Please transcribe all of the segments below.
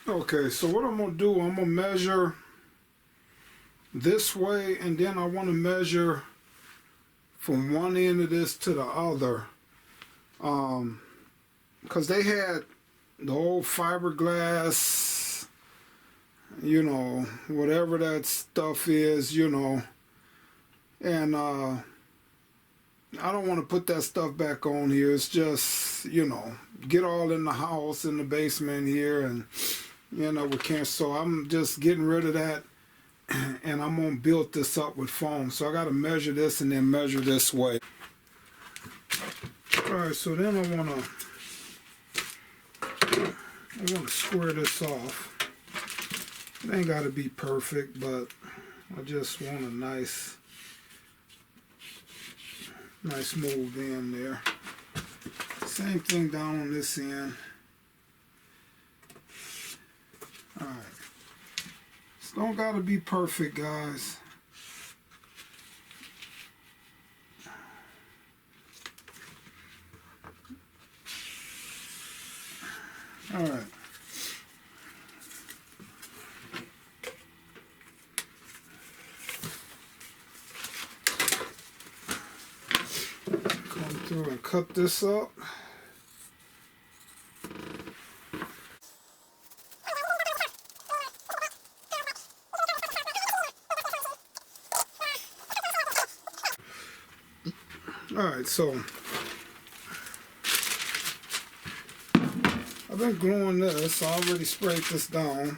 Okay, so what I'm gonna do, I'm gonna measure this way, and then I want to measure from one end of this to the other, because they had the old fiberglass, you know, whatever that stuff is, you know, and I don't want to put that stuff back on here. It's just, you know, get all in the house, in the basement here, and you know, we can't. So I'm just getting rid of that, and I'm gonna build this up with foam. So I got to measure this and then measure this way. All right, so then I wanna square this off. It ain't got to be perfect, but I just want a nice mold in there. Same thing down on this end. Alright. It's don't gotta be perfect, guys. Alright. Come through and cut this up. Alright, so I've been gluing this. I already sprayed this down.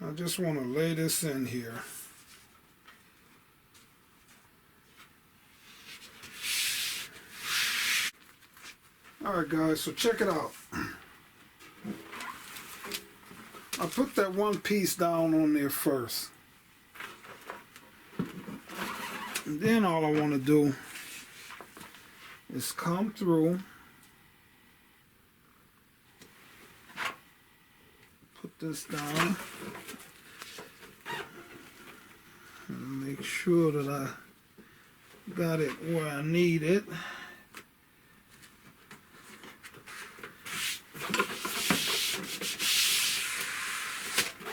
I just want to lay this in here. Alright guys, so check it out. I put that one piece down on there first. And then all I want to do is come through, put this down, and make sure that I got it where I need it.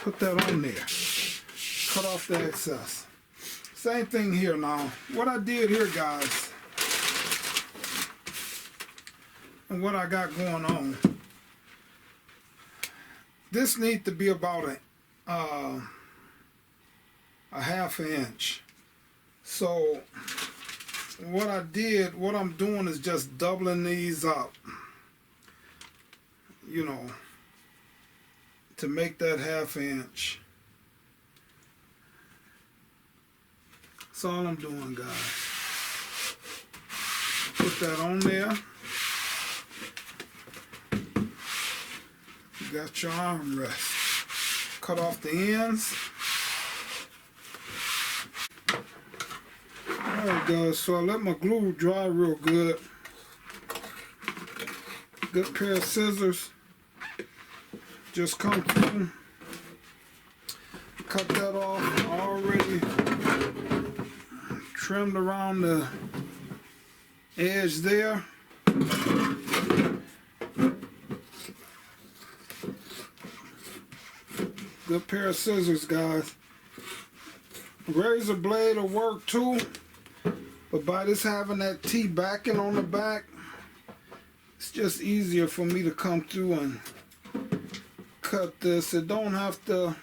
Put that on there. Cut off the excess. Same thing here now. What I did here, guys, and what I got going on, this needs to be about a half inch. So what I'm doing is just doubling these up, you know, to make that half inch. That's all I'm doing, guys. Put that on there. You got your armrest. Cut off the ends. Alright guys, so I let my glue dry real good. Good pair of scissors. Just come through. Cut that off. Already trimmed around the edge there. Good pair of scissors, guys. Razor blade will work too, but by this having that T backing on the back, it's just easier for me to come through and cut this. It don't have to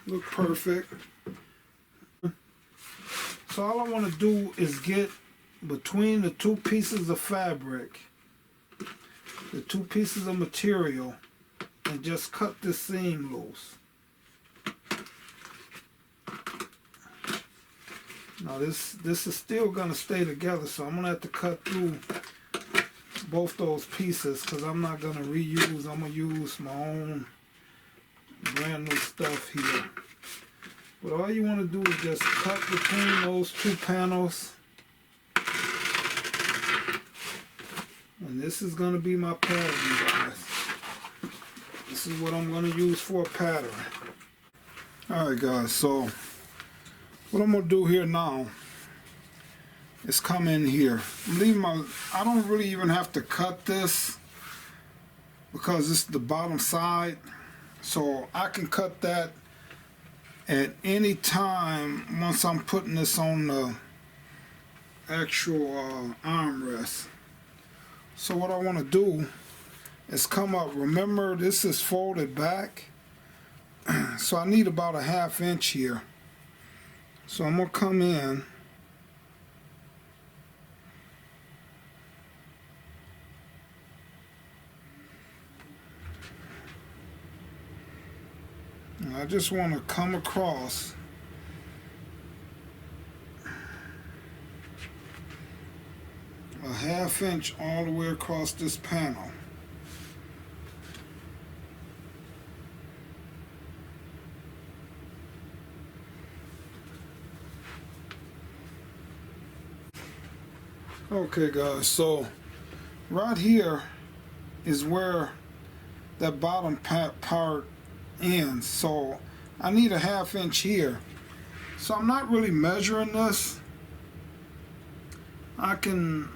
look perfect. So all I want to do is get between the two pieces of fabric, the two pieces of material, and just cut this seam loose. Now this is still gonna stay together, so I'm gonna have to cut through both those pieces because I'm not gonna reuse. I'm gonna use my own brand new stuff here. But all you want to do is just cut between those two panels. And this is going to be my pattern, guys. This is what I'm going to use for a pattern. Alright guys, so what I'm going to do here now, is come in here. I'm leaving I don't really even have to cut this because this is the bottom side, so I can cut that at any time once I'm putting this on the actual armrest. So what I want to do is come up. Remember, this is folded back, so I need about a 1/2 inch here. So I'm gonna come in and I just want to come across a 1/2 inch all the way across this panel. Okay guys, so right here is where that bottom part ends, so I need a 1/2 inch here. So I'm not really measuring this. I can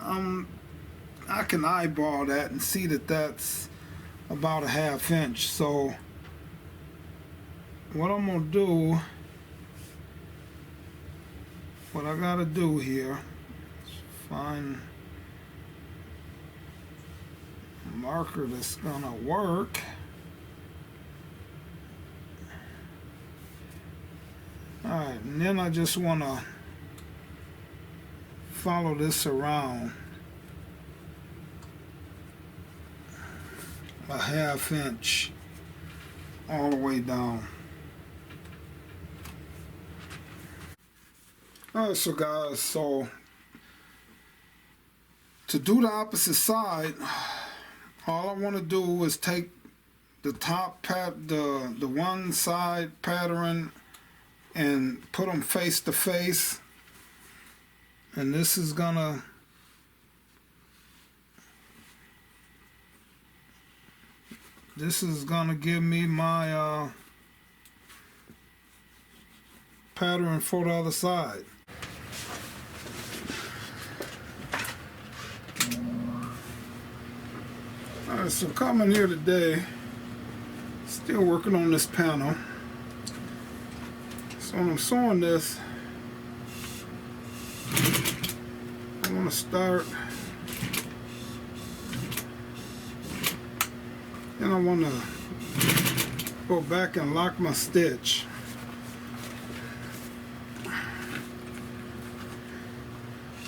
eyeball that and see that that's about a 1/2 inch. So what I'm gonna do, what I gotta do here, find a marker that's gonna work. Alright, and then I just want to follow this around a 1/2 inch all the way down. Alright, so guys, so to do the opposite side, all I want to do is take the top the one side pattern and put them face to face, and this is gonna give me my pattern for the other side. Alright, so coming here today, still working on this panel. So when I'm sewing this, I want to start, and I want to go back and lock my stitch.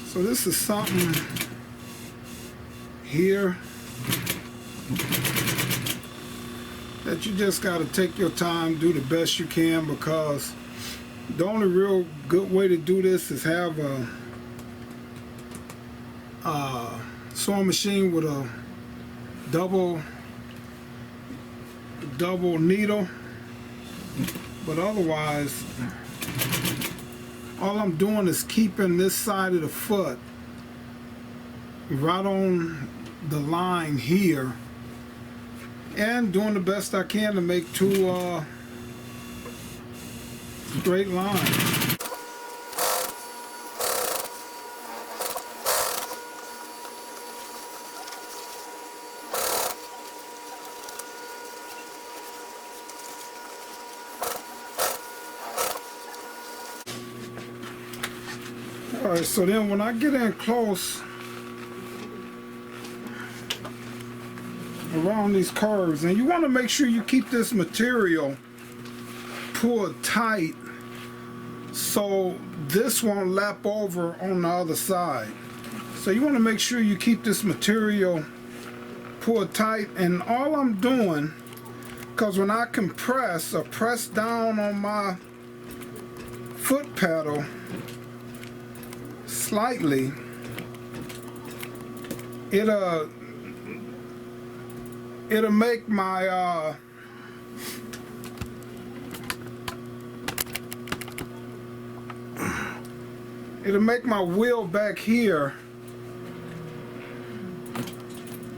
So this is something here that you just got to take your time, do the best you can, because the only real good way to do this is have a sewing machine with a double needle. But otherwise, all I'm doing is keeping this side of the foot right on the line here and doing the best I can to make two straight lines. Alright, so then when I get in close around these curves, and you want to make sure you keep this material pulled tight so this won't lap over on the other side. So you want to make sure you keep this material pulled tight, and all I'm doing, because when I compress or press down on my foot pedal slightly, it'll make my wheel back here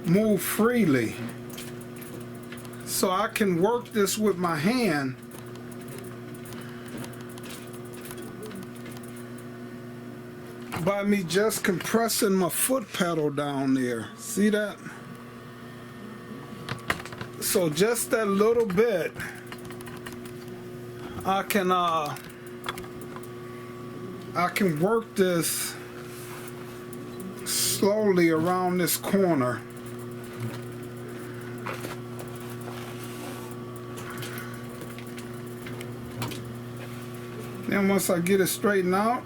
move freely, so I can work this with my hand by me just compressing my foot pedal down there. See that? So just that little bit, I can work this slowly around this corner. Then once I get it straightened out,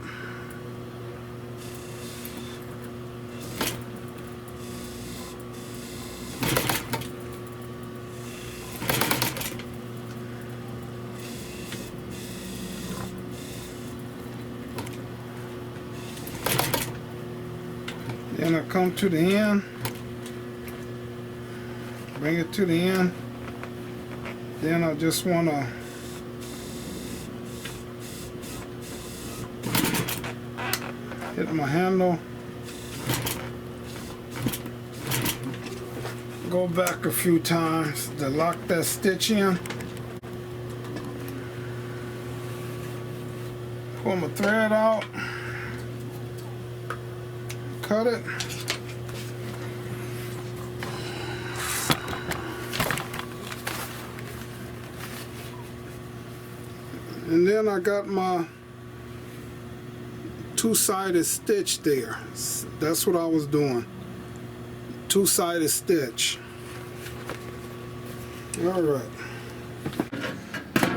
then I come to the end, bring it to the end, then I just want to hit my handle, go back a few times to lock that stitch in, pull my thread out, cut it, and then I got my two-sided stitch there. That's what I was doing. Two-sided stitch.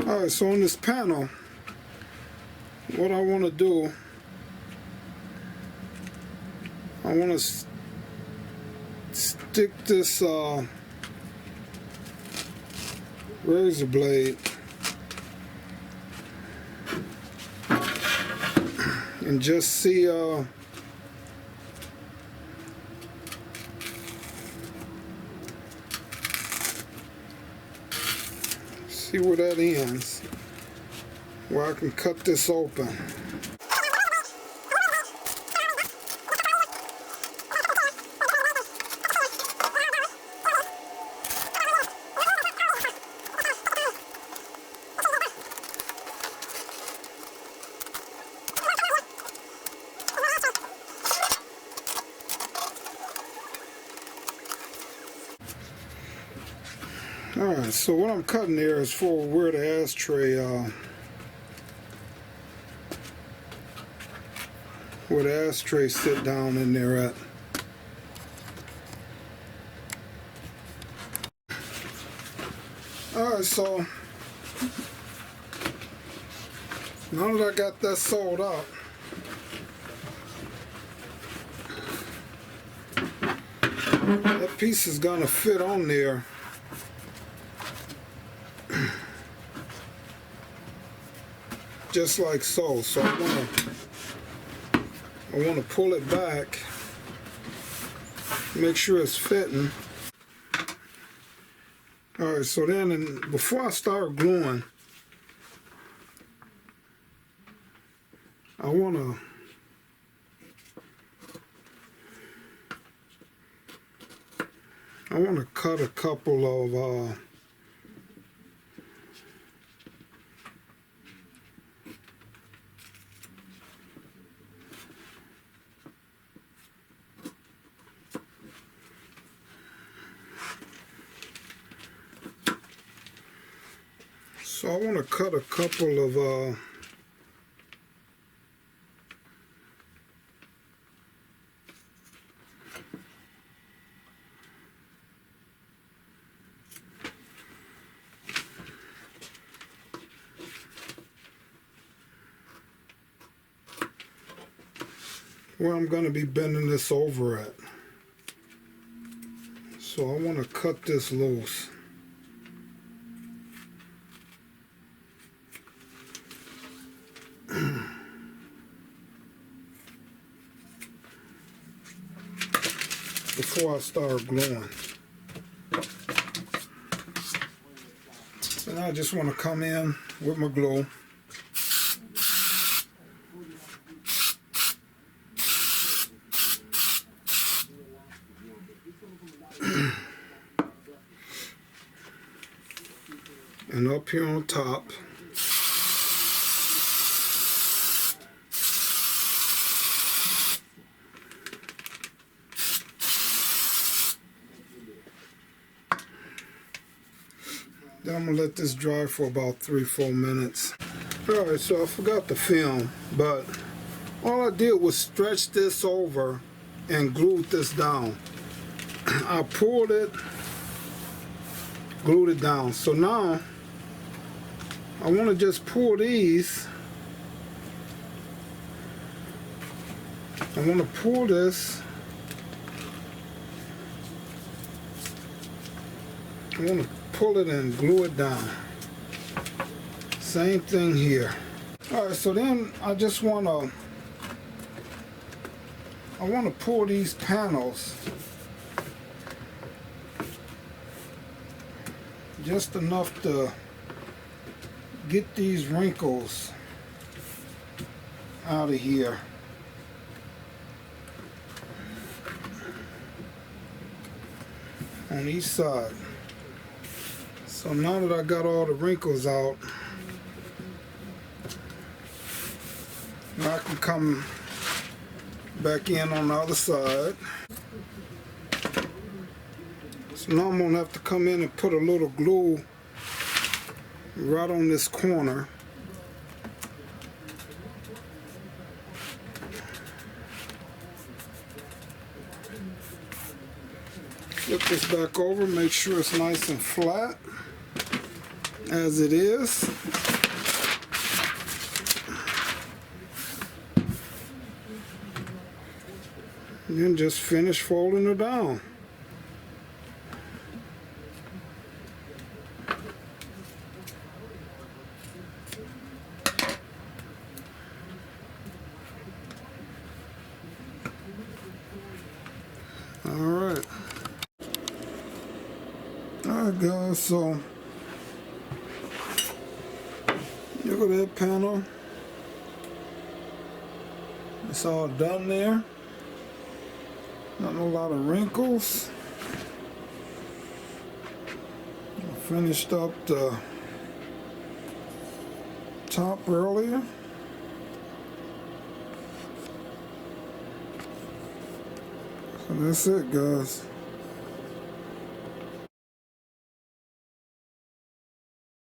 Alright, so on this panel, what I want to do, I want to stick this razor blade and just see where that ends, where I can cut this open. Alright, so what I'm cutting there is for where the ashtray sit down in there at. Alright, so now that I got that sewed up, that piece is gonna fit on there just like so. So I want to pull it back, make sure it's fitting. All right, so then before I start gluing, I want to cut a couple of So I want to cut a couple of where I'm going to be bending this over at. So I want to cut this loose. Before I start gluing. And I just want to come in with my glue. And up here on top, Then I'm gonna let this dry for about 3-4 minutes. Alright, so I forgot the film, but all I did was stretch this over and glued this down. I pulled it, glued it down. So now I want to just pull these. I want to pull this. I want to pull it and glue it down. Same thing here. Alright, so then I just want to pull these panels just enough to get these wrinkles out of here. On each side. So now that I got all the wrinkles out, now I can come back in on the other side. So now I'm going to have to come in and put a little glue right on this corner. Flip this back over, make sure it's nice and flat as it is. And then just finish folding it down. Alright, guys, so look at that panel. It's all done there. Not a lot of wrinkles. I finished up the top earlier. So that's it, guys.